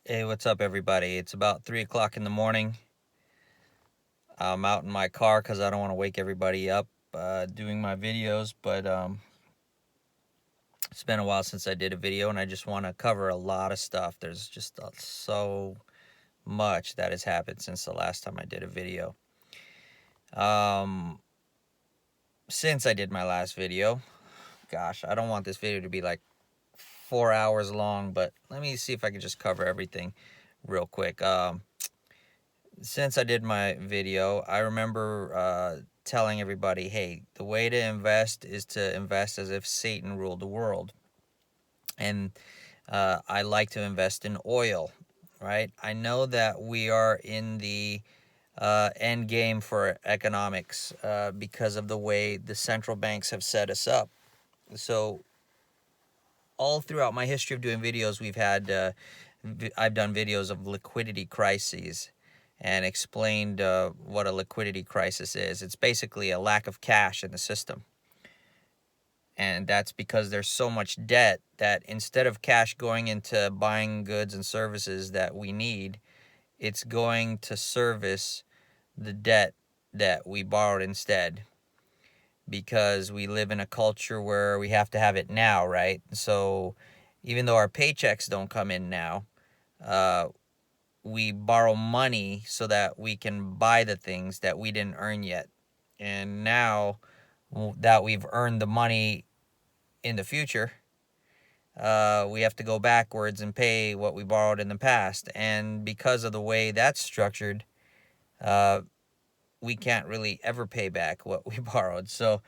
Hey, what's up, everybody? It's about 3 o'clock in the morning. I'm out in my car because I don't want to wake everybody up doing my videos, but it's been a while since I did a video, and I just want to cover a lot of stuff. There's just so much that has happened since the last time I did a video. Um, since I did my last video, gosh, I don't want this video to be like 4 hours long, but let me see if I can just cover everything real quick. Since I did my video, I remember telling everybody, hey, the way to invest is to invest as if Satan ruled the world. And I like to invest in oil, right? I know that we are in the end game for economics because of the way the central banks have set us up. So all throughout my history of doing videos, I've done videos of liquidity crises and explained what a liquidity crisis is. It's basically a lack of cash in the system. And that's because there's so much debt that instead of cash going into buying goods and services that we need, it's going to service the debt that we borrowed instead, because we live in a culture where we have to have it now, right? So even though our paychecks don't come in now, uh, we borrow money so that we can buy the things that we didn't earn yet. And now that we've earned the money in the future, we have to go backwards and pay what we borrowed in the past. And because of the way that's structured, uh, we can't really ever pay back what we borrowed. So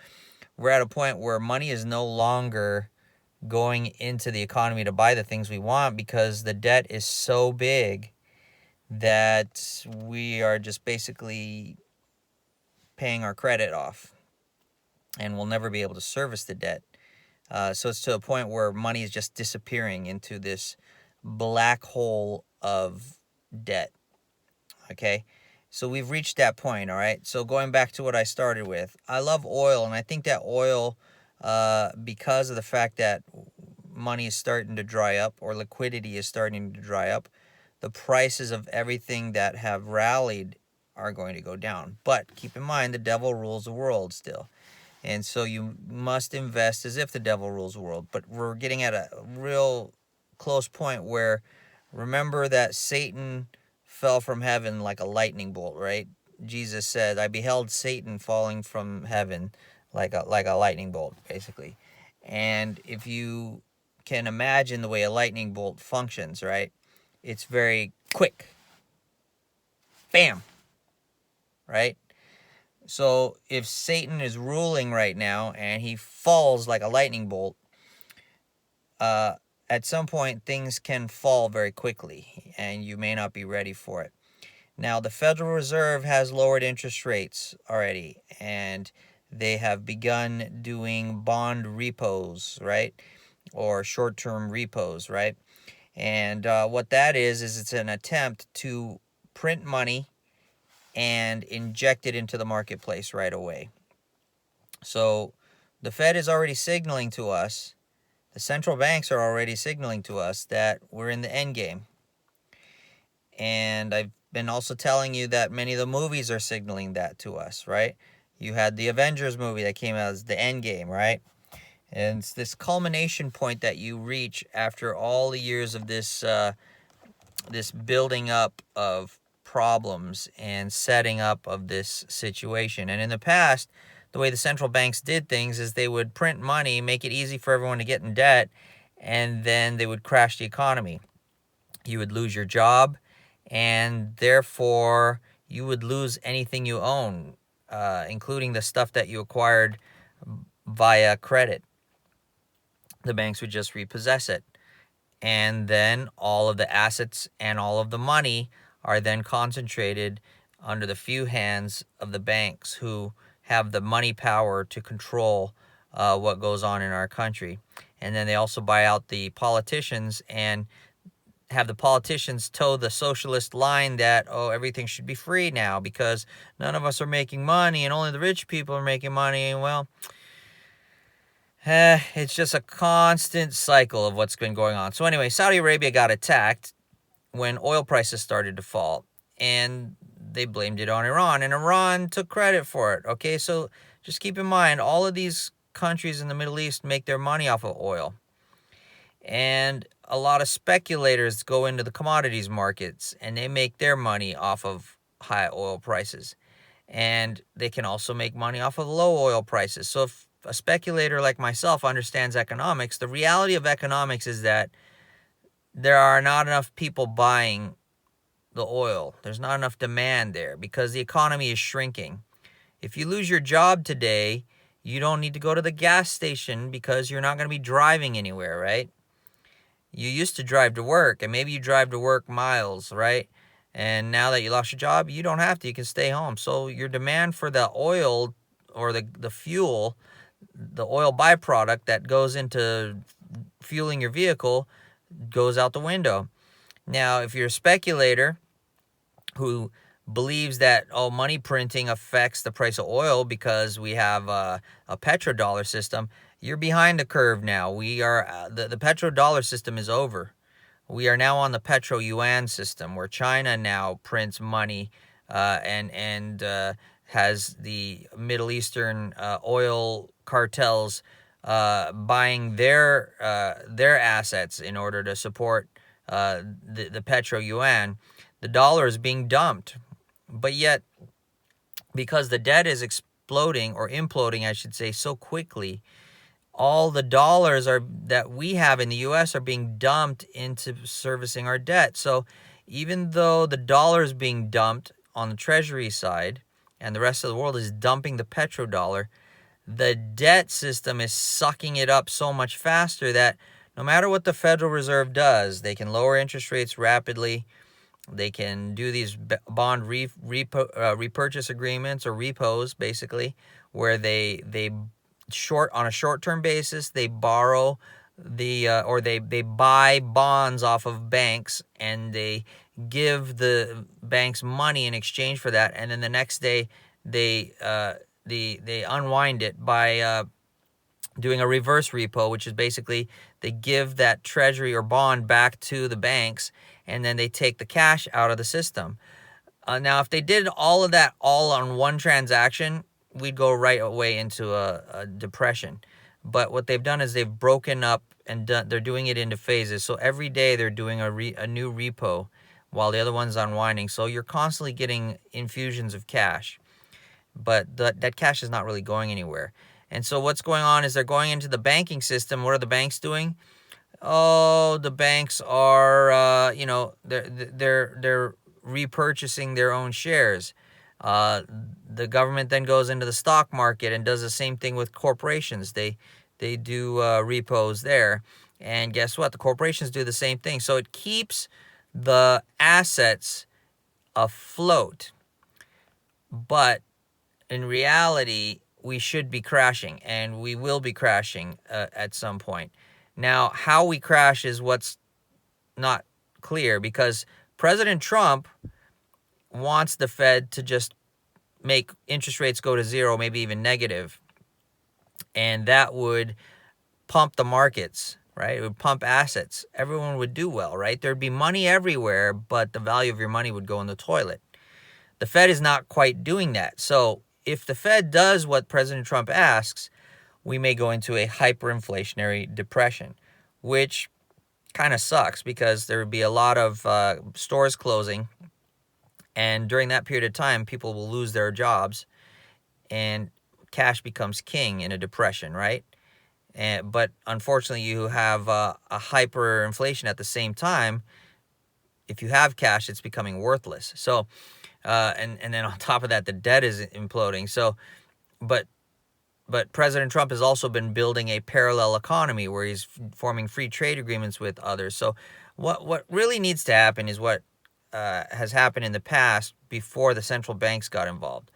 we're at a point where money is no longer going into the economy to buy the things we want because the debt is so big that we are just basically paying our credit off and we'll never be able to service the debt. So it's to a point where money is just disappearing into this black hole of debt. Okay. So we've reached that point. All right. So going back to what I started with, I love oil. And I think that oil, because of the fact that money is starting to dry up or liquidity is starting to dry up, the prices of everything that have rallied are going to go down. But keep in mind, the devil rules the world still. And so you must invest as if the devil rules the world. But we're getting at a real close point where, remember that Satan fell from heaven like a lightning bolt, right? Jesus said, I beheld Satan falling from heaven like a lightning bolt, basically. And if you can imagine the way a lightning bolt functions, right? It's very quick. Bam, right? So if Satan is ruling right now and he falls like a lightning bolt, uh, at some point things can fall very quickly and you may not be ready for it. Now, the Federal Reserve has lowered interest rates already, and they have begun doing bond repos, right? Or short-term repos, right? And what that is it's an attempt to print money and inject it into the marketplace right away. So the Fed is already signaling to us, the central banks are already signaling to us that we're in the end game. And I've been also telling you that many of the movies are signaling that to us, right? You had the Avengers movie that came out as the end game, right? And it's this culmination point that you reach after all the years of this building up of problems and setting up of this situation. And in the past, the way the central banks did things is they would print money, make it easy for everyone to get in debt, and then they would crash the economy. You would lose your job, and therefore you would lose anything you own, including the stuff that you acquired via credit. The banks would just repossess it. And then all of the assets and all of the money are then concentrated under the few hands of the banks who have the money power to control what goes on in our country. And then they also buy out the politicians and have the politicians toe the socialist line that, oh, everything should be free now because none of us are making money and only the rich people are making money. Well, it's just a constant cycle of what's been going on. So anyway, Saudi Arabia got attacked when oil prices started to fall, and they blamed it on Iran, and Iran took credit for it. Okay, so just keep in mind, all of these countries in the Middle East make their money off of oil, and a lot of speculators go into the commodities markets and they make their money off of high oil prices, and they can also make money off of low oil prices. So if a speculator like myself understands economics, the reality of economics is that there are not enough people buying the oil. There's not enough demand there because the economy is shrinking. If you lose your job today, you don't need to go to the gas station because you're not going to be driving anywhere, right? You used to drive to work, and maybe you drive to work miles, right? And now that you lost your job, you don't have to. You can stay home. So your demand for the oil or the fuel, the oil byproduct that goes into fueling your vehicle, goes out the window. Now, if you're a speculator who believes that, oh, money printing affects the price of oil because we have a petrodollar system, you're behind the curve now. We are the petrodollar system is over. We are now on the petro yuan system, where China now prints money and has the Middle Eastern oil cartels buying their assets in order to support the petro yuan. The dollar is being dumped, but yet, because the debt is exploding, or imploding, I should say, so quickly, all the dollars that we have in the US are being dumped into servicing our debt. So even though the dollar is being dumped on the treasury side and the rest of the world is dumping the petrodollar, the debt system is sucking it up so much faster that no matter what the Federal Reserve does, they can lower interest rates rapidly. They can do these bond repurchase agreements, or repos, basically, where they short on a short-term basis, they borrow or they buy bonds off of banks, and they give the banks money in exchange for that, and then the next day they unwind it by doing a reverse repo, which is basically they give that treasury or bond back to the banks, and then they take the cash out of the system. Now, if they did all of that all on one transaction, we'd go right away into a depression. But what they've done is they've broken up and they're doing it into phases. So every day they're doing a new repo while the other one's unwinding. So you're constantly getting infusions of cash, but that cash is not really going anywhere. And so what's going on is they're going into the banking system. What are the banks doing? Oh, the banks are, they're repurchasing their own shares. The government then goes into the stock market and does the same thing with corporations. They do repos there, and guess what? The corporations do the same thing. So it keeps the assets afloat, but in reality, we should be crashing, and we will be crashing at some point. Now, how we crash is what's not clear, because President Trump wants the Fed to just make interest rates go to zero, maybe even negative, and that would pump the markets, right? It would pump assets. Everyone would do well, right? There'd be money everywhere, but the value of your money would go in the toilet. The Fed is not quite doing that. So if the Fed does what President Trump asks, we may go into a hyperinflationary depression, which kind of sucks because there would be a lot of stores closing. And during that period of time, people will lose their jobs, and cash becomes king in a depression, right? But unfortunately, you have a hyperinflation at the same time. If you have cash, it's becoming worthless. So, and then on top of that, the debt is imploding. So, but President Trump has also been building a parallel economy where he's forming free trade agreements with others. So what really needs to happen is what has happened in the past before the central banks got involved.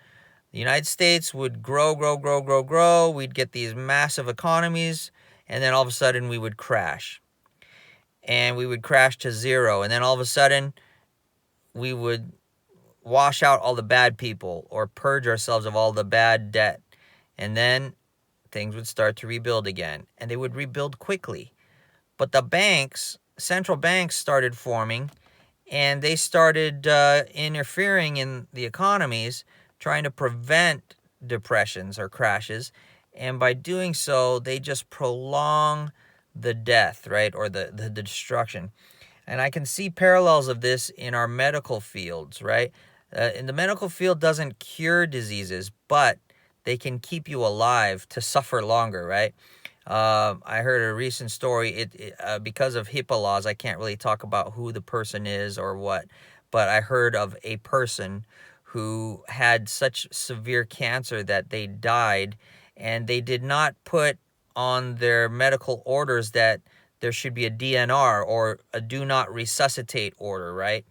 The United States would grow, grow, grow, grow, grow. We'd get these massive economies, and then all of a sudden we would crash. And we would crash to zero. And then all of a sudden we would wash out all the bad people or purge ourselves of all the bad debt. And then things would start to rebuild again, and they would rebuild quickly. But the banks, central banks, started forming, and they started interfering in the economies, trying to prevent depressions or crashes. And by doing so, they just prolong the death, right, or the destruction. And I can see parallels of this in our medical fields, right? In the medical field doesn't cure diseases, but they can keep you alive to suffer longer, right? I heard a recent story. Because of HIPAA laws, I can't really talk about who the person is or what, but I heard of a person who had such severe cancer that they died, and they did not put on their medical orders that there should be a DNR or a do not resuscitate order, right?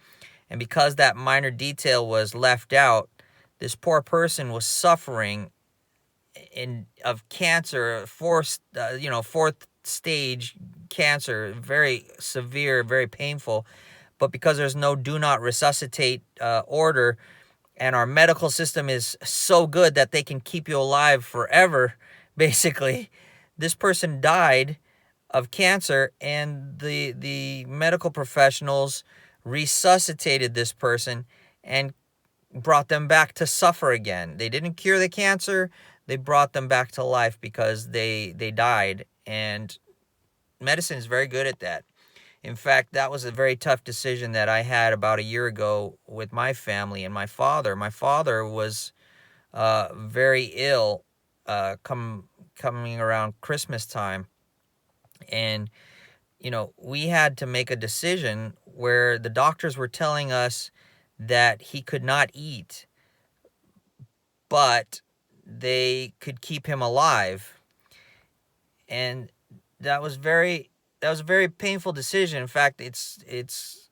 And because that minor detail was left out, this poor person was suffering of cancer, fourth stage cancer, very severe, very painful. But because there's no do not resuscitate order, and our medical system is so good that they can keep you alive forever, basically, this person died of cancer, and the medical professionals resuscitated this person and brought them back to suffer again. They didn't cure the cancer, they brought them back to life because they died. And medicine is very good at that. In fact, that was a very tough decision that I had about a year ago with my family and my father. My father was very ill coming around Christmas time, and we had to make a decision where the doctors were telling us that he could not eat, but they could keep him alive. And that was a very painful decision. In fact, it's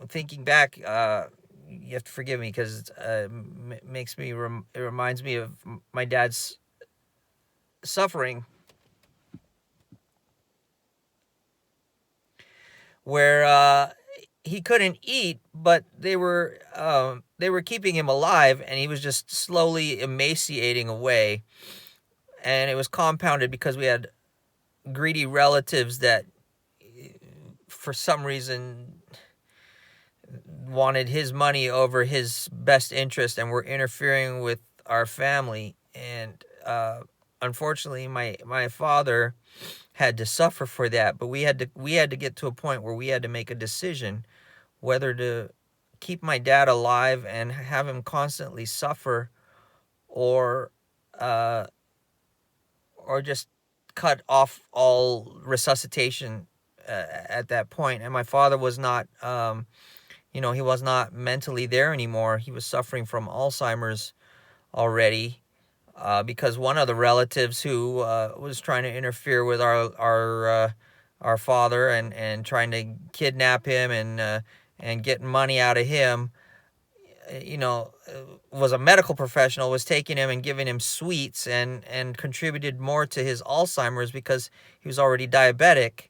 thinking back, you have to forgive me because it reminds me of my dad's suffering, where he couldn't eat, but they were keeping him alive, and he was just slowly emaciating away. And it was compounded because we had greedy relatives that, for some reason, wanted his money over his best interest and were interfering with our family. And unfortunately, my father had to suffer for that. But we had to get to a point where we had to make a decision whether to keep my dad alive and have him constantly suffer, or uh, or just cut off all resuscitation at that point. And my father was not, he was not mentally there anymore. He was suffering from Alzheimer's already, because one of the relatives who was trying to interfere with our father, and trying to kidnap him, and get money out of him, was a medical professional, was taking him and giving him sweets, and contributed more to his Alzheimer's because he was already diabetic,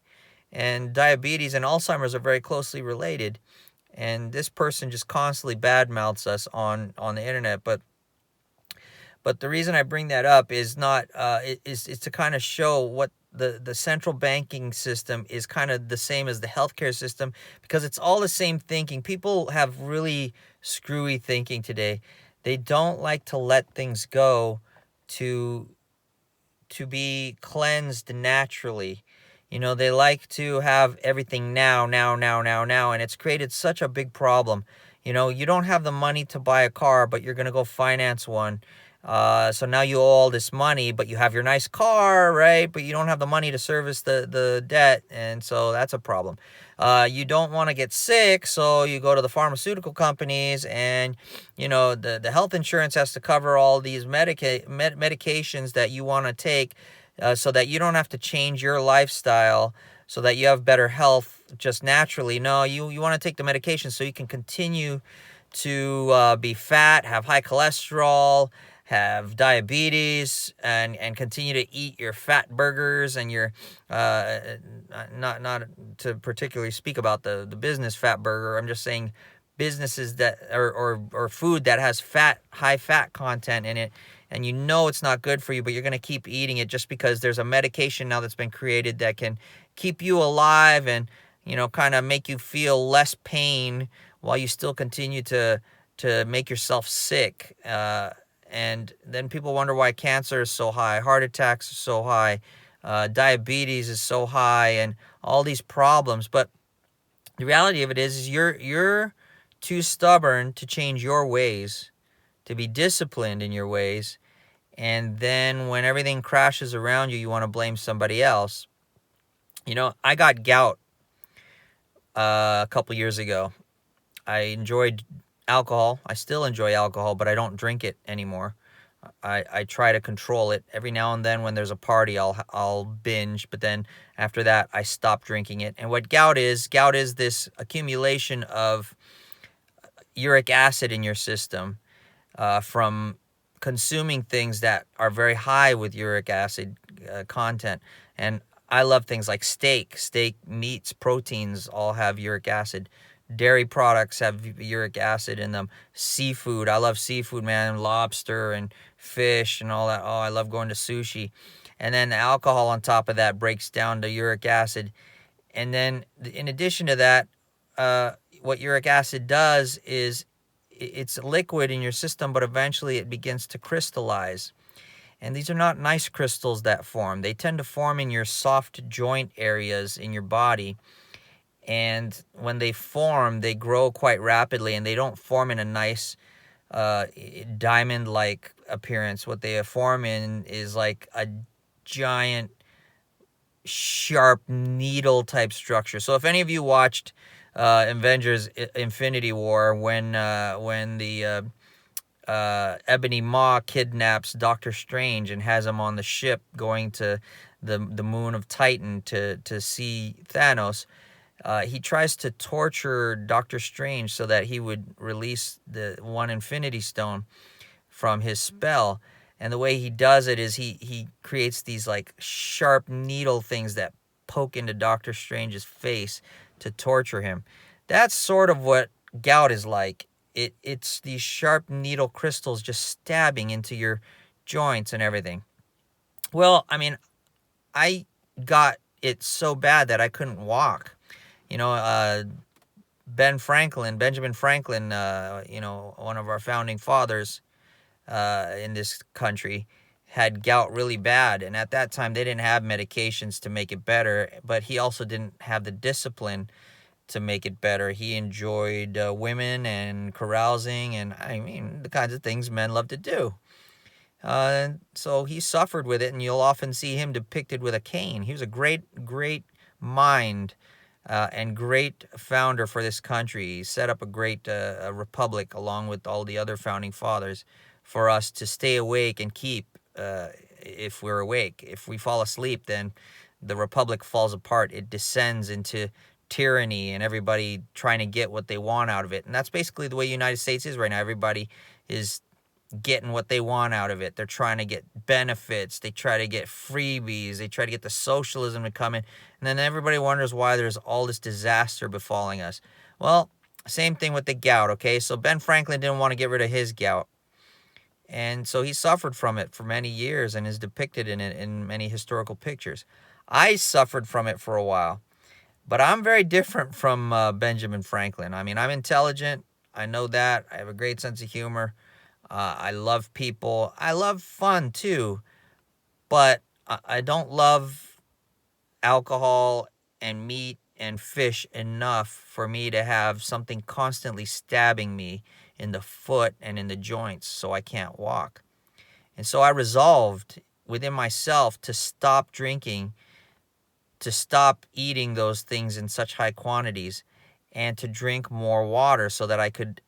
and diabetes and Alzheimer's are very closely related. And this person just constantly badmouths us on the internet. But the reason I bring that up is not is to kind of show what the central banking system is kind of the same as the healthcare system, because it's all the same thinking. People have really screwy thinking today. They don't like to let things go to be cleansed naturally. They like to have everything now, now, now, now, now, and it's created such a big problem. You don't have the money to buy a car, but you're going to go finance one. So now you owe all this money, but you have your nice car, right? But you don't have the money to service the debt, and so that's a problem. You don't want to get sick, so you go to the pharmaceutical companies, and the health insurance has to cover all these medications that you want to take, so that you don't have to change your lifestyle, so that you have better health just naturally. No, you want to take the medication so you can continue to be fat, have high cholesterol, have diabetes, and continue to eat your fat burgers and your not to particularly speak about the business fat burger. I'm just saying businesses that or food that has high fat content in it, and it's not good for you, but you're going to keep eating it just because there's a medication now that's been created that can keep you alive, and kind of make you feel less pain while you still continue to make yourself sick. And then people wonder why cancer is so high, heart attacks are so high, diabetes is so high, and all these problems. But the reality of it is you're too stubborn to change your ways, to be disciplined in your ways. And then when everything crashes around you, you want to blame somebody else. I got gout a couple years ago. I enjoyed alcohol. I still enjoy alcohol, but I don't drink it anymore. I try to control it. Every now and then when there's a party, I'll binge, but then after that I stop drinking it. And what gout is this accumulation of uric acid in your system from consuming things that are very high with uric acid content. And I love things like steak, meats, proteins all have uric acid. Dairy products have uric acid in them. Seafood, I love seafood, man. Lobster and fish and all that. Oh, I love going to sushi. And then the alcohol on top of that breaks down to uric acid. And then in addition to that, what uric acid does is it's liquid in your system, but eventually it begins to crystallize. And these are not nice crystals that form. They tend to form in your soft joint areas in your body. And when they form, they grow quite rapidly, and they don't form in a nice diamond-like appearance. What they form in is like a giant, sharp needle type structure. So if any of you watched Avengers Infinity War, when the Ebony Maw kidnaps Doctor Strange and has him on the ship going to the moon of Titan to see Thanos, he tries to torture Doctor Strange so that he would release the one Infinity Stone from his spell. And the way he does it is he creates these like sharp needle things that poke into Doctor Strange's face to torture him. That's sort of what gout is like. It's these sharp needle crystals just stabbing into your joints and everything. Well, I mean, I got it so bad that I couldn't walk. You know, Benjamin Franklin, one of our founding fathers in this country, had gout really bad. And at that time, they didn't have medications to make it better, but he also didn't have the discipline to make it better. He enjoyed women and carousing, and I mean, the kinds of things men love to do. So he suffered with it, and you'll often see him depicted with a cane. He was a great mind and great founder for this country. He set up a great republic along with all the other founding fathers for us to stay awake and keep if we're awake. If we fall asleep, then the republic falls apart. It descends into tyranny and everybody trying to get what they want out of it. And that's basically the way the United States is right now. Everybody is getting what they want out of it. They're trying to get benefits. They try to get freebies. They try to get the socialism to come in. And then everybody wonders why there's all this disaster befalling us. Well, same thing with the gout, okay? So Ben Franklin didn't want to get rid of his gout. And so he suffered from it for many years and is depicted in it in many historical pictures. I suffered from it for a while. But I'm very different from Benjamin Franklin. I mean, I'm intelligent. I know that. I have a great sense of humor. I love people. I love fun too, but I don't love alcohol and meat and fish enough for me to have something constantly stabbing me in the foot and in the joints so I can't walk. And so I resolved within myself to stop drinking, to stop eating those things in such high quantities, and to drink more water so that I could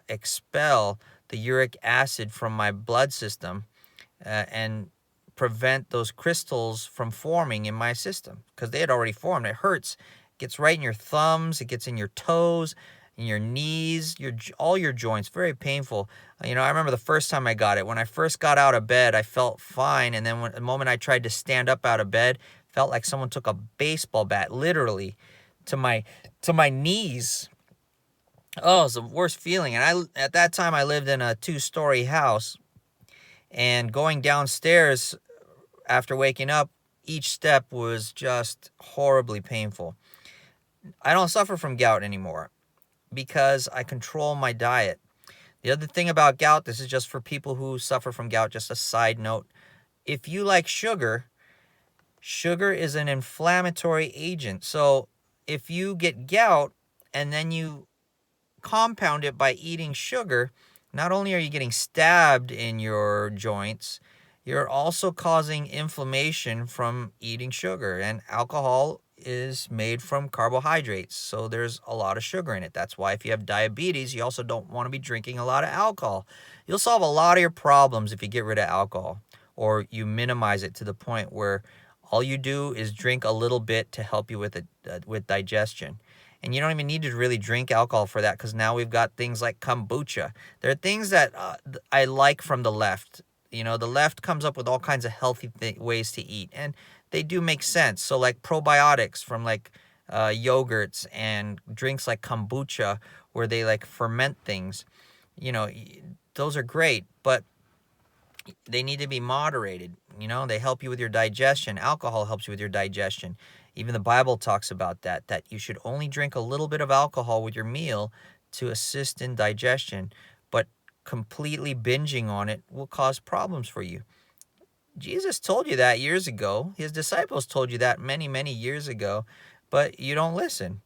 expel the uric acid from my blood system and prevent those crystals from forming in my system, because they had already formed. It hurts. It gets right in your thumbs. It gets in your toes, in your knees, all your joints. Very painful. I remember the first time I got it. When I first got out of bed, I felt fine. And then the moment I tried to stand up out of bed, felt like someone took a baseball bat literally to my knees. Oh, it's the worst feeling. And at that time I lived in a 2-story house, and going downstairs after waking up, each step was just horribly painful. I don't suffer from gout anymore because I control my diet. The other thing about gout, this is just for people who suffer from gout, just a side note. If you like sugar, sugar is an inflammatory agent. So if you get gout and then you compound it by eating sugar, not only are you getting stabbed in your joints, you're also causing inflammation from eating sugar. And alcohol is made from carbohydrates, so there's a lot of sugar in it. That's why if you have diabetes, you also don't want to be drinking a lot of alcohol. You'll solve a lot of your problems if you get rid of alcohol, or you minimize it to the point where all you do is drink a little bit to help you with it, with digestion. And you don't even need to really drink alcohol for that, because now we've got things like kombucha. There are things that I like from the left. You know, the left comes up with all kinds of healthy ways to eat, and they do make sense. So like probiotics from like yogurts and drinks like kombucha, where they like ferment things. You know, those are great, but they need to be moderated. You know, they help you with your digestion. Alcohol helps you with your digestion. Even the Bible talks about that you should only drink a little bit of alcohol with your meal to assist in digestion, but completely binging on it will cause problems for you. Jesus told you that years ago. His disciples told you that many, many years ago, but you don't listen.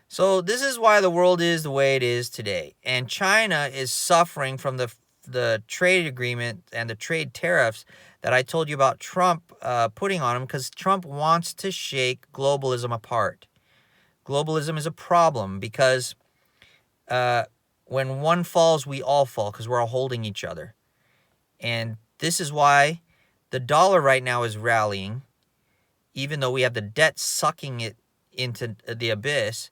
So this is why the world is the way it is today. And China is suffering from the trade agreement and the trade tariffs that I told you about Trump putting on them, because Trump wants to shake globalism apart. Globalism is a problem because when one falls, we all fall, because we're all holding each other. And this is why the dollar right now is rallying, even though we have the debt sucking it into the abyss.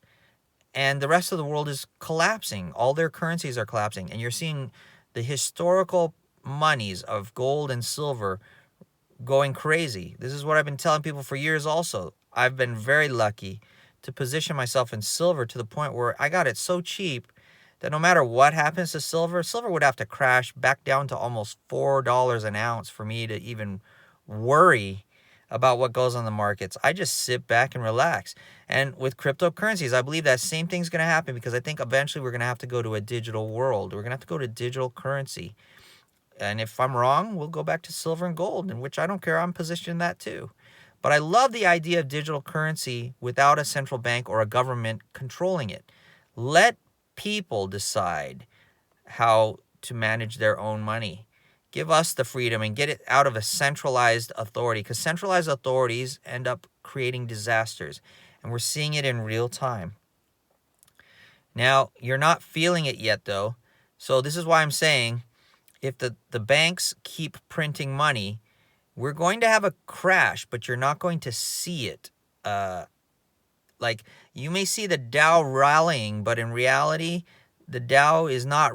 And the rest of the world is collapsing. All their currencies are collapsing. And you're seeing the historical monies of gold and silver going crazy. This is what I've been telling people for years also. I've been very lucky to position myself in silver to the point where I got it so cheap that no matter what happens to silver, silver would have to crash back down to almost $4 an ounce for me to even worry about what goes on the markets. I just sit back and relax. And with cryptocurrencies, I believe that same thing's going to happen, because I think eventually we're going to have to go to a digital world. We're going to have to go to digital currency. And if I'm wrong, we'll go back to silver and gold, in which I don't care. I'm positioned in that too. But I love the idea of digital currency without a central bank or a government controlling it. Let people decide how to manage their own money. Give us the freedom and get it out of a centralized authority, because centralized authorities end up creating disasters. And we're seeing it in real time. Now, you're not feeling it yet, though. So this is why I'm saying, if the banks keep printing money, we're going to have a crash, but you're not going to see it. Like, you may see the Dow rallying, but in reality, the Dow is not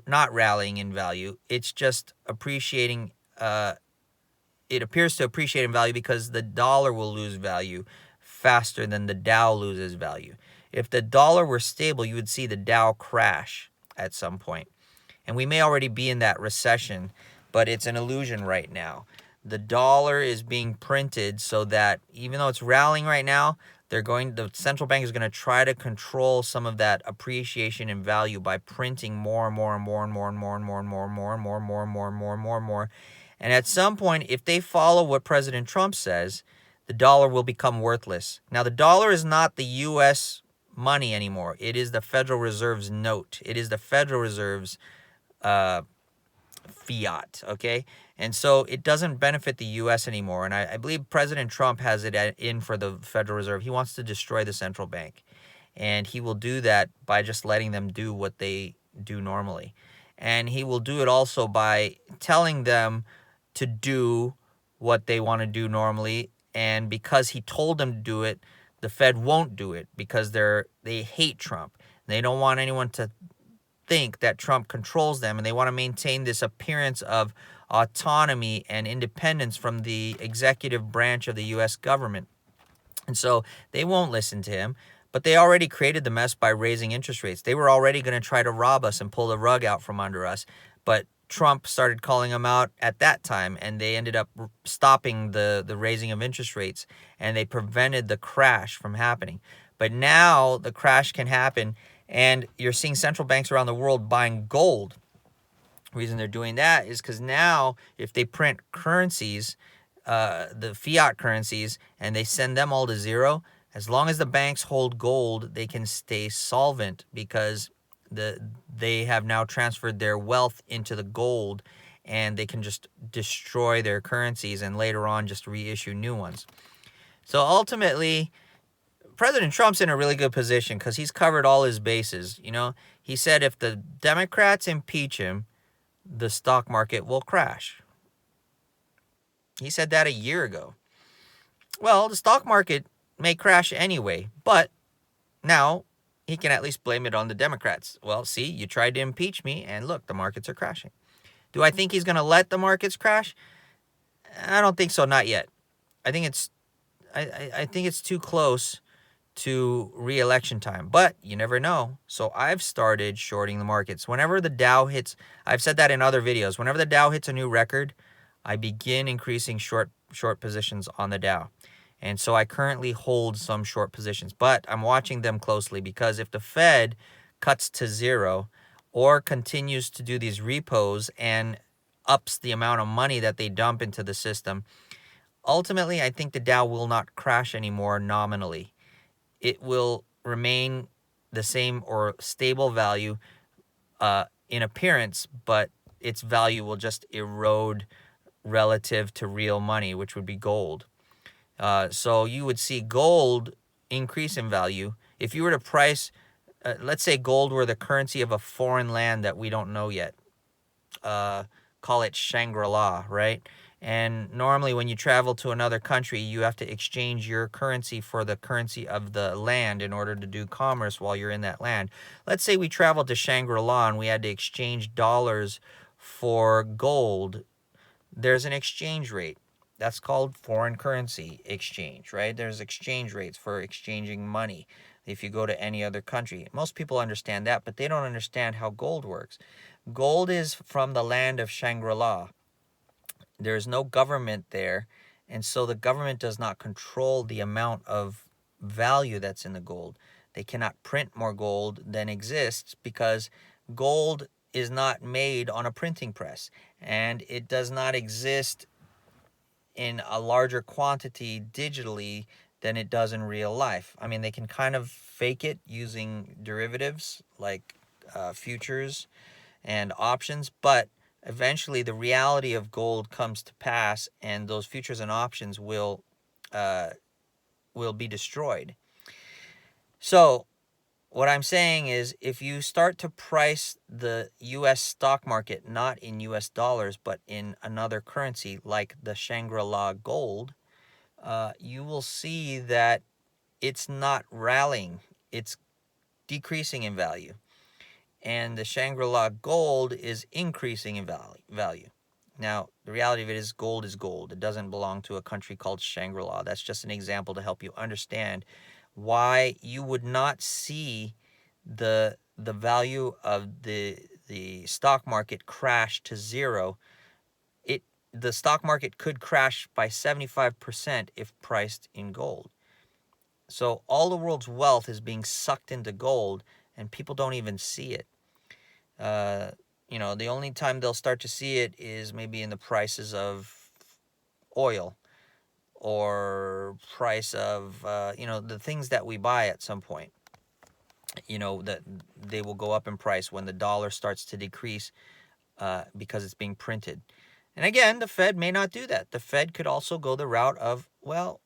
not rallying in value. It's just appreciating. It appears to appreciate in value because the dollar will lose value faster than the Dow loses value. If the dollar were stable, you would see the Dow crash at some point. And we may already be in that recession, but it's an illusion right now. The dollar is being printed so that even though it's rallying right now, the central bank is going to try to control some of that appreciation in value by printing more and more and more and more and more and more and more and more and more and more and more and more and more and more. And at some point, if they follow what President Trump says, the dollar will become worthless. Now, the dollar is not the U.S. money anymore. It is the Federal Reserve's note. It is the Federal Reserve's fiat, okay? And so it doesn't benefit the U.S. anymore. And I believe President Trump has it in for the Federal Reserve. He wants to destroy the central bank. And he will do that by just letting them do what they do normally. And he will do it also by telling them to do what they want to do normally. And because he told them to do it, the Fed won't do it, because they hate Trump. They don't want anyone to think that Trump controls them, and they want to maintain this appearance of autonomy and independence from the executive branch of the U.S. government. And so they won't listen to him, but they already created the mess by raising interest rates. They were already going to try to rob us and pull the rug out from under us, but Trump started calling them out at that time, and they ended up stopping the raising of interest rates, and they prevented the crash from happening. But now the crash can happen, and you're seeing central banks around the world buying gold. The reason they're doing that is because now if they print currencies, the fiat currencies, and they send them all to zero, as long as the banks hold gold, they can stay solvent because they have now transferred their wealth into the gold, and they can just destroy their currencies and later on just reissue new ones. So ultimately, President Trump's in a really good position because he's covered all his bases. He said if the Democrats impeach him, the stock market will crash. He said that a year ago. Well, the stock market may crash anyway, but now he can at least blame it on the Democrats. Well, see, you tried to impeach me, and look, the markets are crashing. Do I think he's going to let the markets crash? I don't think so, not yet. I think it's I think it's too close to re-election time, but you never know. So I've started shorting the markets. Whenever the Dow hits, I've said that in other videos, whenever the Dow hits a new record, I begin increasing short positions on the Dow. And so I currently hold some short positions, but I'm watching them closely because if the Fed cuts to zero or continues to do these repos and ups the amount of money that they dump into the system, ultimately I think the Dow will not crash anymore nominally. It will remain the same or stable value in appearance, but its value will just erode relative to real money, which would be gold. So you would see gold increase in value. If you were to price, let's say gold were the currency of a foreign land that we don't know yet. Call it Shangri-La, right? And normally when you travel to another country, you have to exchange your currency for the currency of the land in order to do commerce while you're in that land. Let's say we traveled to Shangri-La and we had to exchange dollars for gold. There's an exchange rate. That's called foreign currency exchange, right? There's exchange rates for exchanging money if you go to any other country. Most people understand that, but they don't understand how gold works. Gold is from the land of Shangri-La. There is no government there, and so the government does not control the amount of value that's in the gold. They cannot print more gold than exists because gold is not made on a printing press, and it does not exist in a larger quantity digitally than it does in real life. I mean, they can kind of fake it using derivatives like futures and options, but eventually the reality of gold comes to pass, and those futures and options uh, will be destroyed. So what I'm saying is, if you start to price the U.S. stock market not in U.S. dollars but in another currency like the Shangri-La gold, you will see that it's not rallying; it's decreasing in value. And the Shangri-La gold is increasing in value. Now, the reality of it is gold is gold. It doesn't belong to a country called Shangri-La. That's just an example to help you understand why you would not see the value of the stock market crash to zero. The stock market could crash by 75% if priced in gold. So all the world's wealth is being sucked into gold, and people don't even see it. Uh, the only time they'll start to see it is maybe in the prices of oil or price of, the things that we buy at some point. That they will go up in price when the dollar starts to decrease because it's being printed. And again, the Fed may not do that. The Fed could also go the route of, well,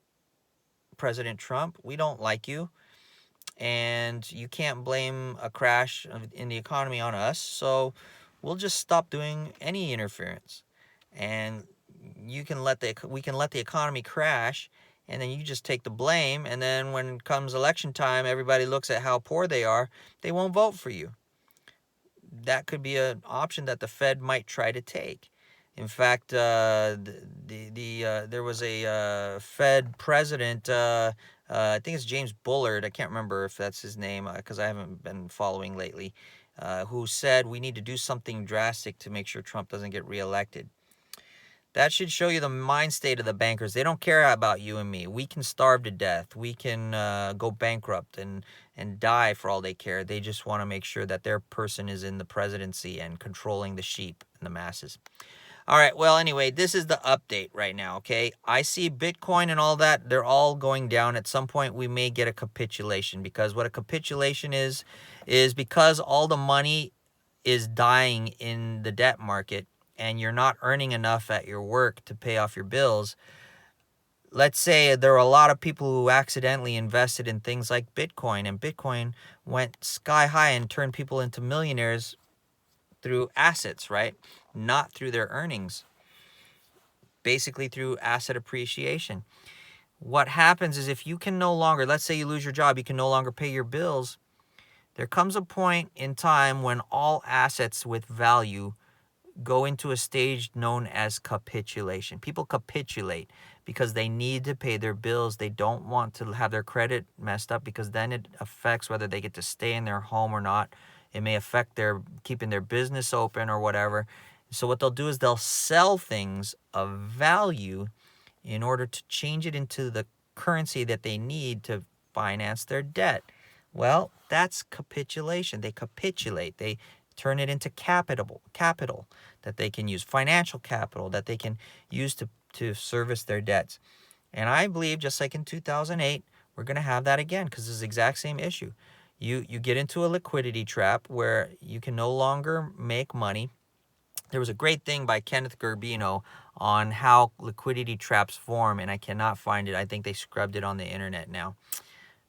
President Trump, we don't like you, and you can't blame a crash in the economy on us, so we'll just stop doing any interference, and we can let the economy crash, and then you just take the blame, and then when comes election time, everybody looks at how poor they are, they won't vote for you. That could be an option that the Fed might try to take. In fact, there was a Fed president. I think it's James Bullard. I can't remember if that's his name because I haven't been following lately. Who said we need to do something drastic to make sure Trump doesn't get reelected. That should show you the mind state of the bankers. They don't care about you and me. We can starve to death. We can go bankrupt and die for all they care. They just want to make sure that their person is in the presidency and controlling the sheep and the masses. All right, well, anyway, this is the update right now, okay? I see Bitcoin and all that, they're all going down. At some point, we may get a capitulation, because what a capitulation is because all the money is dying in the debt market and you're not earning enough at your work to pay off your bills. Let's say there are a lot of people who accidentally invested in things like Bitcoin, and Bitcoin went sky high and turned people into millionaires through assets, right? Not through their earnings, basically through asset appreciation. What happens is, if you can no longer, let's say you lose your job, you can no longer pay your bills, there comes a point in time when all assets with value go into a stage known as capitulation. People capitulate because they need to pay their bills. They don't want to have their credit messed up, because then it affects whether they get to stay in their home or not. It may affect their keeping their business open or whatever. So what they'll do is they'll sell things of value in order to change it into the currency that they need to finance their debt. Well, that's capitulation. They capitulate. They turn it into capital that they can use, financial capital that they can use to service their debts. And I believe, just like in 2008, we're going to have that again, because it's the exact same issue. You get into a liquidity trap where you can no longer make money. There was a great thing by Kenneth Gerbino on how liquidity traps form, and I cannot find it. I think they scrubbed it on the internet now.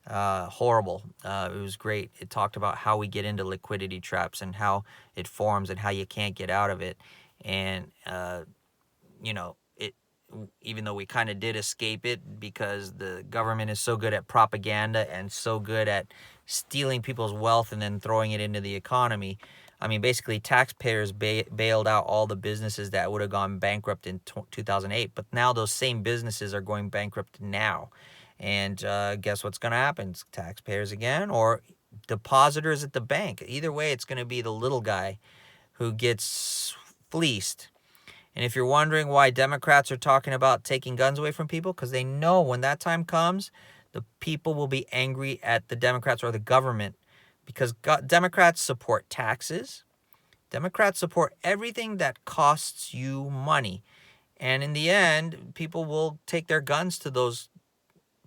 Horrible. It was great. It talked about how we get into liquidity traps and how it forms and how you can't get out of it. And it, even though we kind of did escape it, because the government is so good at propaganda and so good at stealing people's wealth and then throwing it into the economy. I mean, basically, taxpayers bailed out all the businesses that would have gone bankrupt in 2008, but now those same businesses are going bankrupt now. And guess what's going to happen? It's taxpayers again, or depositors at the bank. Either way, it's going to be the little guy who gets fleeced. And if you're wondering why Democrats are talking about taking guns away from people, because they know when that time comes, the people will be angry at the Democrats or the government, because Democrats support taxes. Democrats support everything that costs you money. And in the end, people will take their guns to those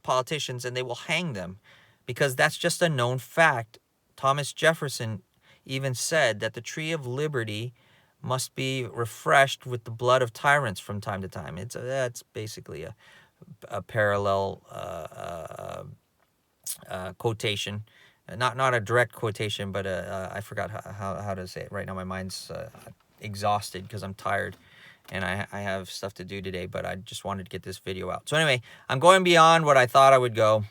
politicians and they will hang them, because that's just a known fact. Thomas Jefferson even said that the tree of liberty must be refreshed with the blood of tyrants from time to time. That's basically a parallel quotation, not a direct quotation, but I forgot how to say it right now. My mind's exhausted because I'm tired and I have stuff to do today, but I just wanted to get this video out. So anyway, I'm going beyond what I thought I would go.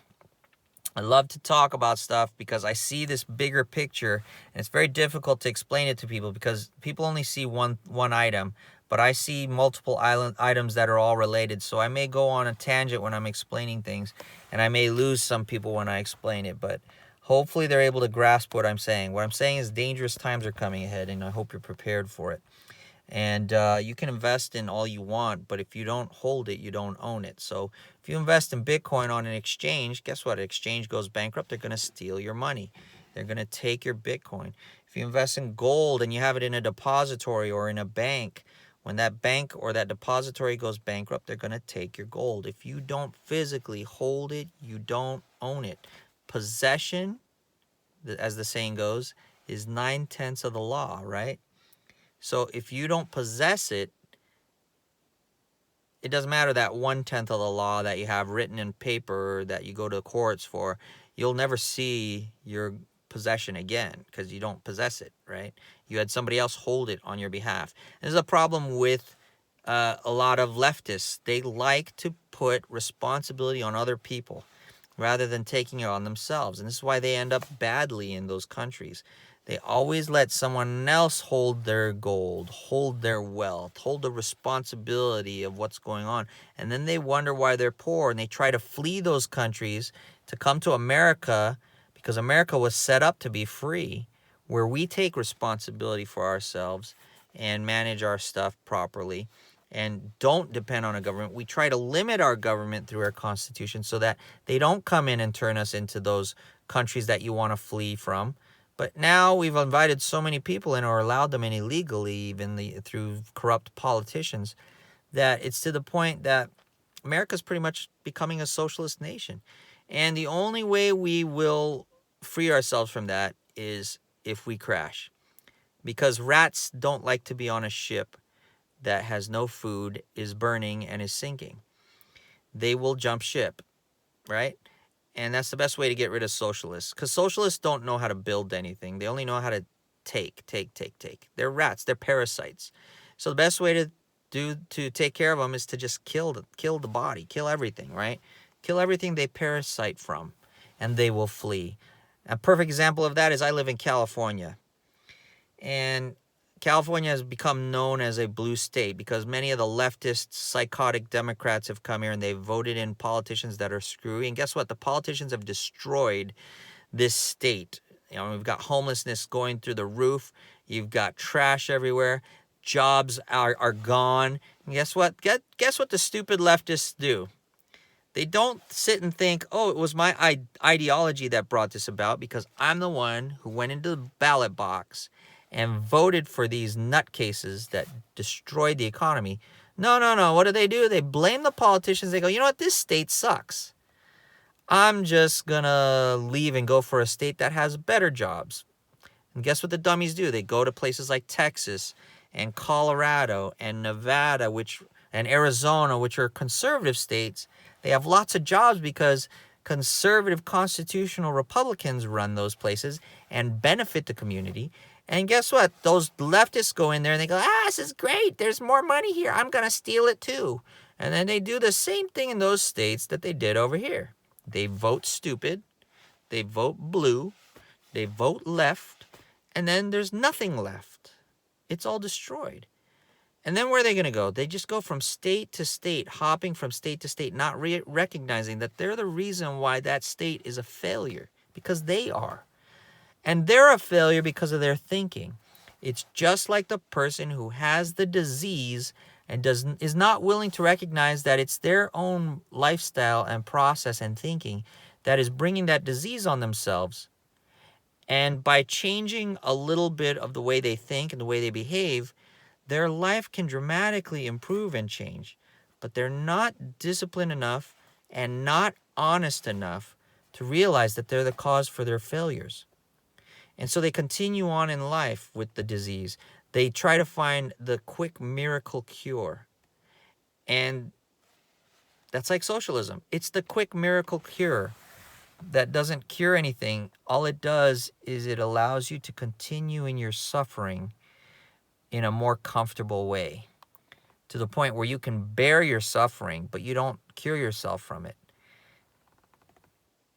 I love to talk about stuff because I see this bigger picture, and it's very difficult to explain it to people because people only see one item, but I see multiple items that are all related. So I may go on a tangent when I'm explaining things, and I may lose some people when I explain it, but hopefully they're able to grasp what I'm saying. What I'm saying is dangerous times are coming ahead, and I hope you're prepared for it. And you can invest in all you want, but if you don't hold it, you don't own it. So if you invest in Bitcoin on an exchange, guess what? An exchange goes bankrupt, they're going to steal your money. They're going to take your Bitcoin. If you invest in gold and you have it in a depository or in a bank, when that bank or that depository goes bankrupt, they're going to take your gold. If you don't physically hold it, you don't own it. Possession, as the saying goes, is 9/10 of the law, right? So if you don't possess it, it doesn't matter that 1/10 of the law that you have written in paper that you go to the courts for. You'll never see your possession again because you don't possess it, right? You had somebody else hold it on your behalf. And there's a problem with a lot of leftists. They like to put responsibility on other people rather than taking it on themselves. And this is why they end up badly in those countries. They always let someone else hold their gold, hold their wealth, hold the responsibility of what's going on. And then they wonder why they're poor, and they try to flee those countries to come to America, because America was set up to be free, where we take responsibility for ourselves and manage our stuff properly. and don't depend on a government. We try to limit our government through our constitution so that they don't come in and turn us into those countries that you want to flee from. But now we've invited so many people in, or allowed them in illegally, even through corrupt politicians, that it's to the point that America's pretty much becoming a socialist nation. And the only way we will free ourselves from that is if we crash. Because rats don't like to be on a ship that has no food, is burning, and is sinking. They will jump ship, right? And that's the best way to get rid of socialists. Because socialists don't know how to build anything. They only know how to take. They're rats. They're parasites. So the best way to take care of them is to just kill the body, kill everything, right? Kill everything they parasite from, and they will flee. A perfect example of that is I live in California. And California has become known as a blue state because many of the leftist, psychotic Democrats have come here and they've voted in politicians that are screwy. And guess what? The politicians have destroyed this state. You know, we've got homelessness going through the roof. You've got trash everywhere. Jobs are gone. And guess what? Guess what the stupid leftists do? They don't sit and think, oh, it was my ideology that brought this about because I'm the one who went into the ballot box and voted for these nutcases that destroyed the economy. No. What do? They blame the politicians. They go, you know what? This state sucks. I'm just going to leave and go for a state that has better jobs. And guess what the dummies do? They go to places like Texas and Colorado and Nevada, and Arizona, which are conservative states. They have lots of jobs because conservative constitutional Republicans run those places and benefit the community. And guess what? Those leftists go in there and they go, this is great. There's more money here. I'm going to steal it too. And then they do the same thing in those states that they did over here. They vote stupid. They vote blue. They vote left. And then there's nothing left. It's all destroyed. And then where are they going to go? They just go from state to state, hopping from state to state, not recognizing that they're the reason why that state is a failure, because they are. And they're a failure because of their thinking. It's just like the person who has the disease and is not willing to recognize that it's their own lifestyle and process and thinking that is bringing that disease on themselves. And by changing a little bit of the way they think and the way they behave, their life can dramatically improve and change. But they're not disciplined enough and not honest enough to realize that they're the cause for their failures. And so they continue on in life with the disease. They try to find the quick miracle cure. And that's like socialism. It's the quick miracle cure that doesn't cure anything. All it does is it allows you to continue in your suffering in a more comfortable way, to the point where you can bear your suffering, but you don't cure yourself from it.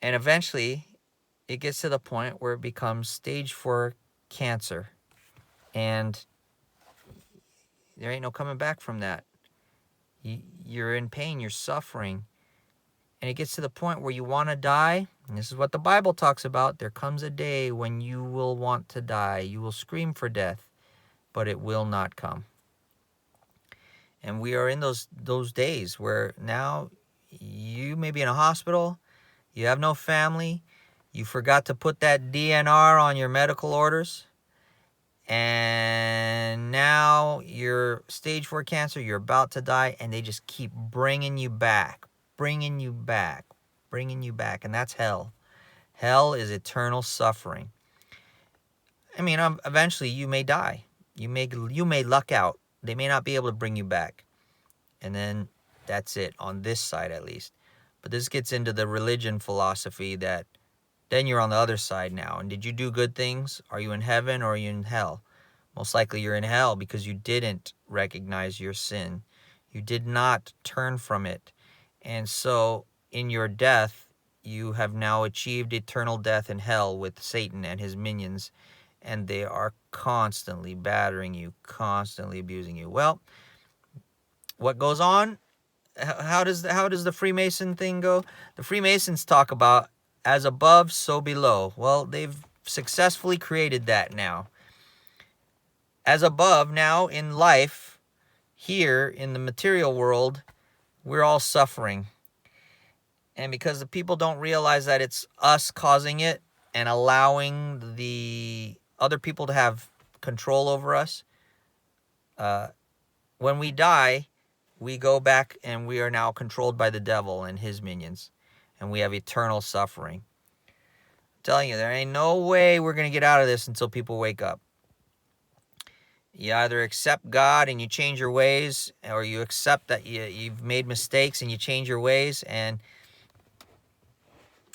And eventually, it gets to the point where it becomes stage 4 cancer. And there ain't no coming back from that. You're in pain, you're suffering. And it gets to the point where you want to die. And this is what the Bible talks about. There comes a day when you will want to die. You will scream for death, but it will not come. And we are in those days where now you may be in a hospital, you have no family, you forgot to put that DNR on your medical orders, and now you're stage 4 cancer, you're about to die, and they just keep bringing you back, and that's hell. Hell is eternal suffering. I mean, eventually you may die. You may luck out. They may not be able to bring you back. And then that's it, on this side at least. But this gets into the religion philosophy that then you're on the other side now. And did you do good things? Are you in heaven or are you in hell? Most likely you're in hell because you didn't recognize your sin. You did not turn from it. And so in your death, you have now achieved eternal death in hell with Satan and his minions. And they are constantly battering you, constantly abusing you. Well, what goes on? How does the Freemason thing go? The Freemasons talk about as above, so below. Well, they've successfully created that now. As above, now in life, here in the material world, we're all suffering. And because the people don't realize that it's us causing it and allowing the other people to have control over us, when we die, we go back and we are now controlled by the devil and his minions. And we have eternal suffering. I'm telling you, there ain't no way we're going to get out of this until people wake up. You either accept God and you change your ways, or you accept that you've made mistakes and you change your ways, and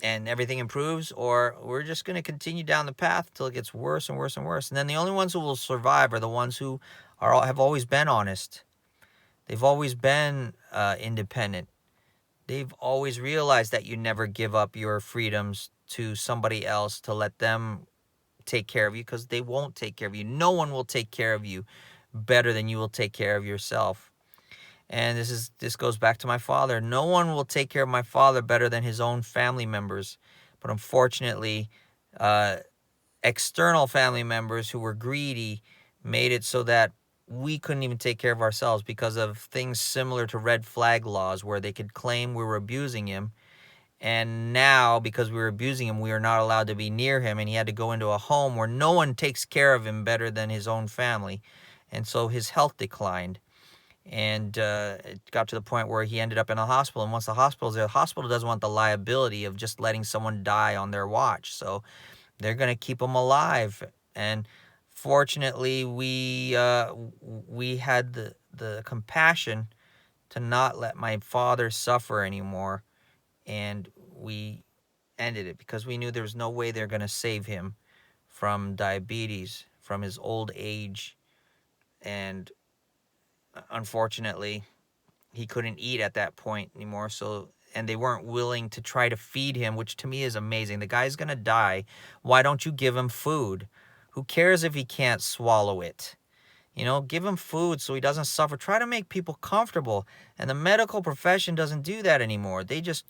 everything improves, or we're just going to continue down the path till it gets worse and worse and worse. And then the only ones who will survive are the ones who have always been honest. They've always been independent. They've always realized that you never give up your freedoms to somebody else to let them take care of you, because they won't take care of you. No one will take care of you better than you will take care of yourself. And this goes back to my father. No one will take care of my father better than his own family members. But unfortunately, external family members who were greedy made it so that we couldn't even take care of ourselves because of things similar to red flag laws, where they could claim we were abusing him. And now, because we were abusing him, we are not allowed to be near him, and he had to go into a home where no one takes care of him better than his own family. And so his health declined. And it got to the point where he ended up in a hospital. And once the hospital's there, the hospital doesn't want the liability of just letting someone die on their watch. So they're going to keep him alive. And fortunately, we had the compassion to not let my father suffer anymore. And we ended it because we knew there was no way they're going to save him from diabetes, from his old age. And unfortunately, he couldn't eat at that point anymore. So, and they weren't willing to try to feed him, which to me is amazing. The guy's going to die. Why don't you give him food? Who cares if he can't swallow it? You know, give him food so he doesn't suffer. Try to make people comfortable. And the medical profession doesn't do that anymore. They just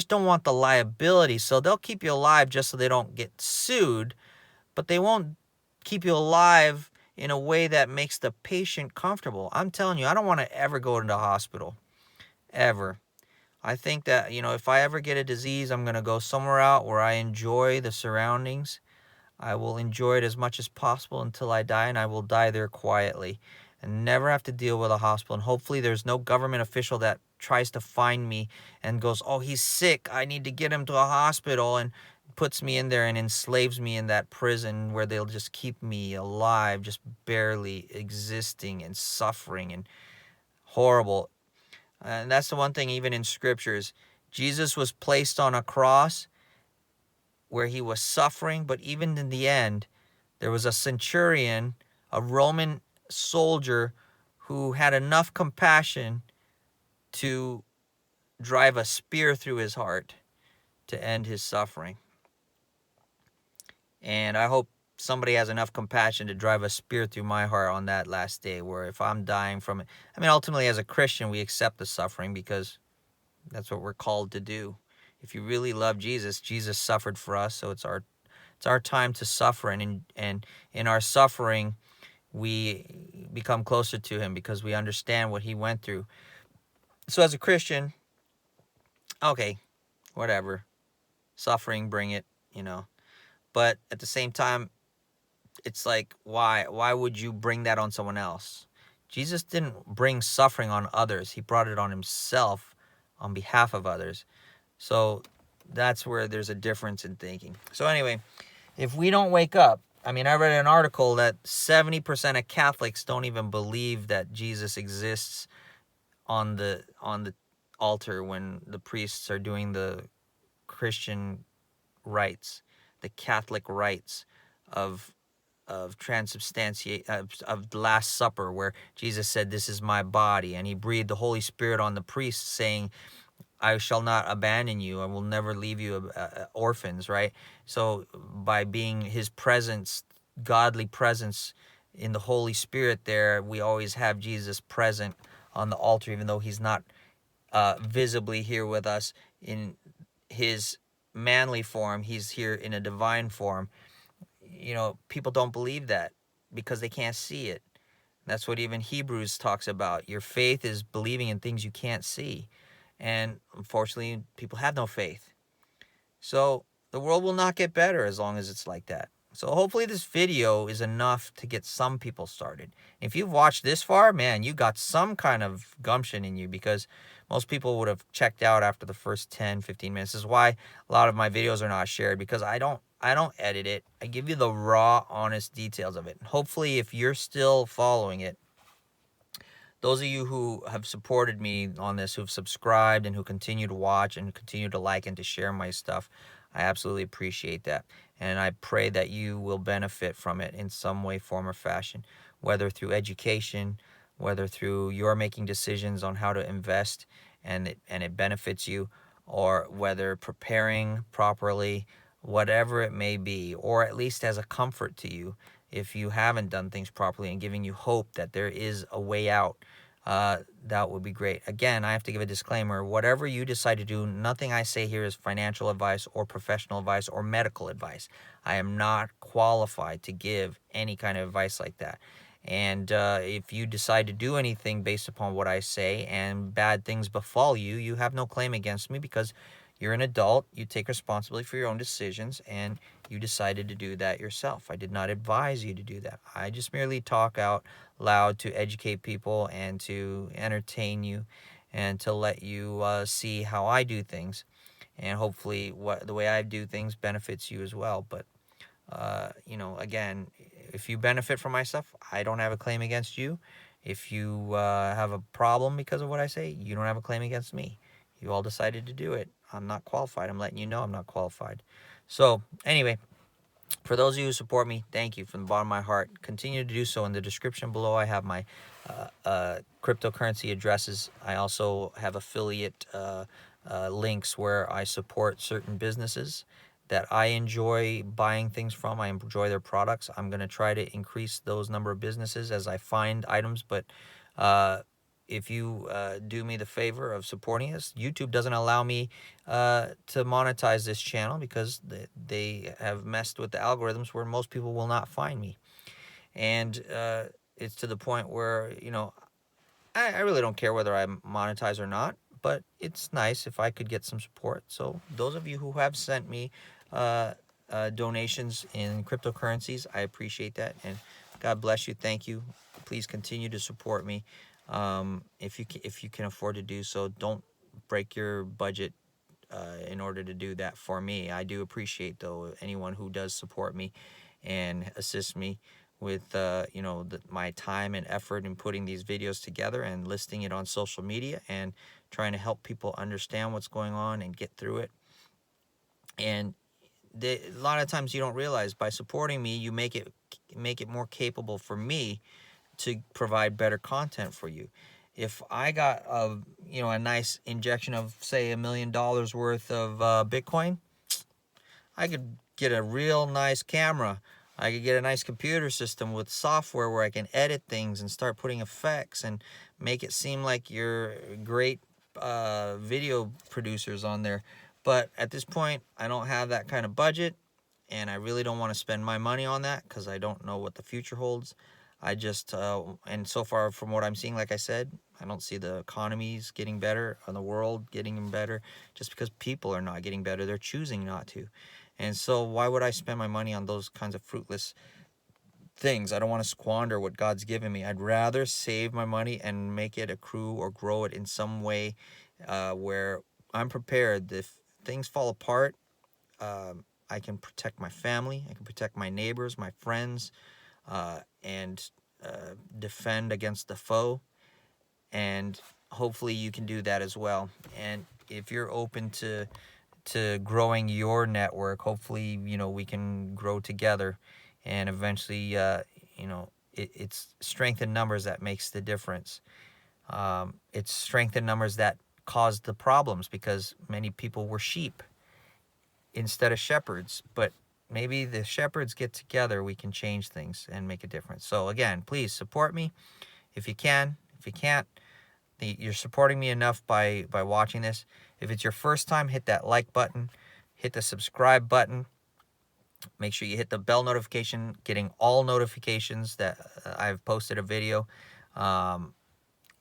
don't want the liability. So they'll keep you alive just so they don't get sued, but they won't keep you alive in a way that makes the patient comfortable. I'm telling you, I don't want to ever go into the hospital. Ever. I think that, if I ever get a disease, I'm going to go somewhere out where I enjoy the surroundings. I will enjoy it as much as possible until I die, and I will die there quietly and never have to deal with a hospital. And hopefully there's no government official that tries to find me and goes, oh, he's sick, I need to get him to a hospital, and puts me in there and enslaves me in that prison where they'll just keep me alive, just barely existing and suffering and horrible. And that's the one thing, even in scriptures, Jesus was placed on a cross where he was suffering, but even in the end, there was a centurion, a Roman soldier, who had enough compassion to drive a spear through his heart to end his suffering. And I hope somebody has enough compassion to drive a spear through my heart on that last day, where if I'm dying from it, I mean, ultimately as a Christian, we accept the suffering because that's what we're called to do. If you really love Jesus, Jesus suffered for us, so it's our time to suffer, and in our suffering, we become closer to him because we understand what he went through. So as a Christian, okay, whatever, suffering, bring it, But at the same time, it's like, why would you bring that on someone else? Jesus didn't bring suffering on others. He brought it on himself on behalf of others. So that's where there's a difference in thinking. So anyway, if we don't wake up, I mean, I read an article that 70% of Catholics don't even believe that Jesus exists on the altar when the priests are doing the Christian rites, the Catholic rites of transubstantiate of the Last Supper, where Jesus said, "This is my body," and he breathed the Holy Spirit on the priests, saying, I shall not abandon you. I will never leave you orphans, right? So by being his presence, godly presence in the Holy Spirit there, we always have Jesus present on the altar, even though he's not visibly here with us in his manly form. He's here in a divine form. People don't believe that because they can't see it. That's what even Hebrews talks about. Your faith is believing in things you can't see. And unfortunately, people have no faith. So the world will not get better as long as it's like that. So hopefully this video is enough to get some people started. If you've watched this far, man, you got some kind of gumption in you, because most people would have checked out after the first 10, 15 minutes. This is why a lot of my videos are not shared, because I don't edit it. I give you the raw, honest details of it. Hopefully if you're still following it, those of you who have supported me on this, who've subscribed and who continue to watch and continue to like and to share my stuff, I absolutely appreciate that. And I pray that you will benefit from it in some way, form, or fashion, whether through education, whether through your making decisions on how to invest and it benefits you, or whether preparing properly, whatever it may be, or at least as a comfort to you if you haven't done things properly, and giving you hope that there is a way out. That would be great. Again, I have to give a disclaimer. Whatever you decide to do, nothing I say here is financial advice or professional advice or medical advice. I am not qualified to give any kind of advice like that. And if you decide to do anything based upon what I say and bad things befall you, you have no claim against me, because you're an adult. You take responsibility for your own decisions, and you decided to do that yourself. I did not advise you to do that. I just merely talk out loud to educate people and to entertain you and to let you see how I do things. And hopefully the way I do things benefits you as well. But, again, if you benefit from my stuff, I don't have a claim against you. If you have a problem because of what I say, you don't have a claim against me. You all decided to do it. I'm not qualified. I'm letting you know I'm not qualified. So, anyway, for those of you who support me, thank you from the bottom of my heart. Continue to do so. In the description below, I have my cryptocurrency addresses. I also have affiliate links where I support certain businesses that I enjoy buying things from. I enjoy their products. I'm going to try to increase those number of businesses as I find items, but uh, if you do me the favor of supporting us, YouTube doesn't allow me to monetize this channel, because they have messed with the algorithms where most people will not find me. And it's to the point where, I really don't care whether I monetize or not, but it's nice if I could get some support. So those of you who have sent me uh, donations in cryptocurrencies, I appreciate that, and God bless you. Thank you. Please continue to support me. If you can afford to do so, don't break your budget in order to do that for me. I do appreciate, though, anyone who does support me and assist me with my time and effort in putting these videos together and listing it on social media and trying to help people understand what's going on and get through it. And a lot of times you don't realize, by supporting me, you make it more capable for me to provide better content for you. If I got a nice injection of, say, $1 million worth of Bitcoin, I could get a real nice camera. I could get a nice computer system with software where I can edit things and start putting effects and make it seem like you're great video producers on there. But at this point, I don't have that kind of budget, and I really don't want to spend my money on that, because I don't know what the future holds. I just, and so far from what I'm seeing, like I said, I don't see the economies getting better and the world getting better, just because people are not getting better. They're choosing not to. And so why would I spend my money on those kinds of fruitless things? I don't want to squander what God's given me. I'd rather save my money and make it accrue or grow it in some way where I'm prepared. If things fall apart, I can protect my family. I can protect my neighbors, my friends, and defend against the foe. And hopefully you can do that as well. And if you're open to growing your network, hopefully we can grow together, and eventually it's strength in numbers that makes the difference. It's strength in numbers that caused the problems, because many people were sheep instead of shepherds. But maybe the shepherds get together, we can change things and make a difference. So again, please support me if you can. If you can't, you're supporting me enough by watching this. If it's your first time, hit that like button, hit the subscribe button, Make sure you hit the bell notification, getting all notifications that I've posted a video. Um,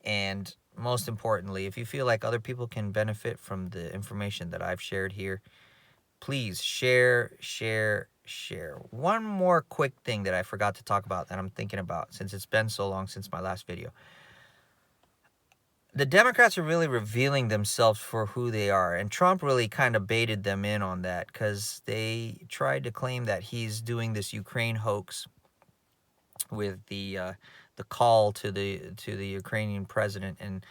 and most importantly, if you feel like other people can benefit from the information that I've shared here, please share, share, share. One more quick thing that I forgot to talk about that I'm thinking about since it's been so long since my last video. The Democrats are really revealing themselves for who they are, and Trump really kind of baited them in on that because they tried to claim that he's doing this Ukraine hoax with the call to the Ukrainian president, and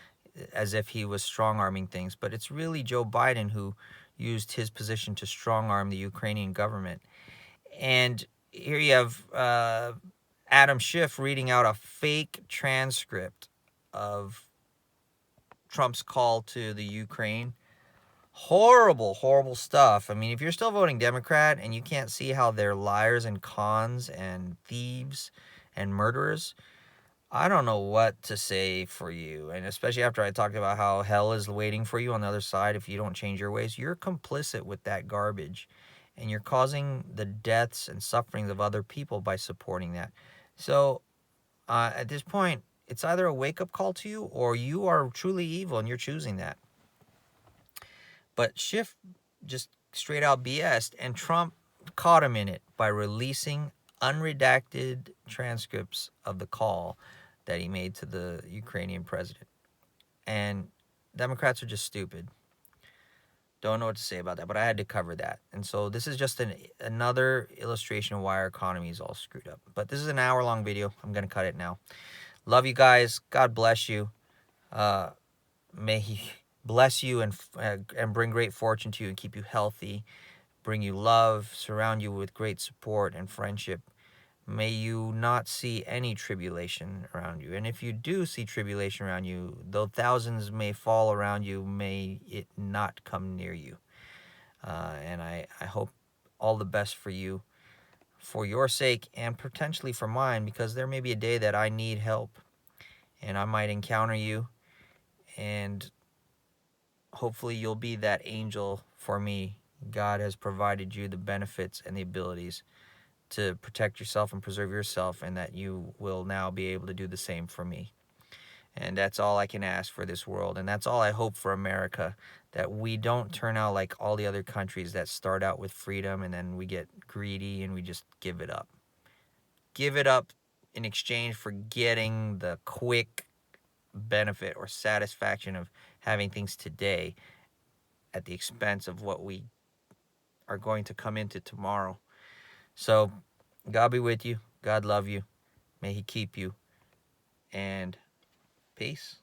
as if he was strong arming things, but it's really Joe Biden who used his position to strong arm the Ukrainian government. And here you have Adam Schiff reading out a fake transcript of Trump's call to the Ukraine. Horrible, horrible stuff. I mean, if you're still voting Democrat and you can't see how they're liars and cons and thieves and murderers, I don't know what to say for you. And especially after I talked about how hell is waiting for you on the other side if you don't change your ways, you're complicit with that garbage. And you're causing the deaths and sufferings of other people by supporting that. So at this point, it's either a wake up call to you or you are truly evil and you're choosing that. But Schiff just straight out BS'd, and Trump caught him in it by releasing unredacted transcripts of the call that he made to the Ukrainian president. And Democrats are just stupid. Don't know what to say about that, but I had to cover that. And so this is just another illustration of why our economy is all screwed up. But this is an hour-long video. I'm going to cut it now. Love you guys. God bless you. May he bless you and bring great fortune to you and keep you healthy, bring you love, surround you with great support and friendship. May you not see any tribulation around you. And if you do see tribulation around you, though thousands may fall around you, may it not come near you. And I hope all the best for you, for your sake and potentially for mine, because there may be a day that I need help and I might encounter you, and hopefully you'll be that angel for me. God has provided you the benefits and the abilities to protect yourself and preserve yourself, and that you will now be able to do the same for me. And that's all I can ask for this world, and that's all I hope for America, that we don't turn out like all the other countries that start out with freedom and then we get greedy and we just give it up. Give it up in exchange for getting the quick benefit or satisfaction of having things today at the expense of what we are going to come into tomorrow. So, God be with you. God love you. May he keep you. And peace.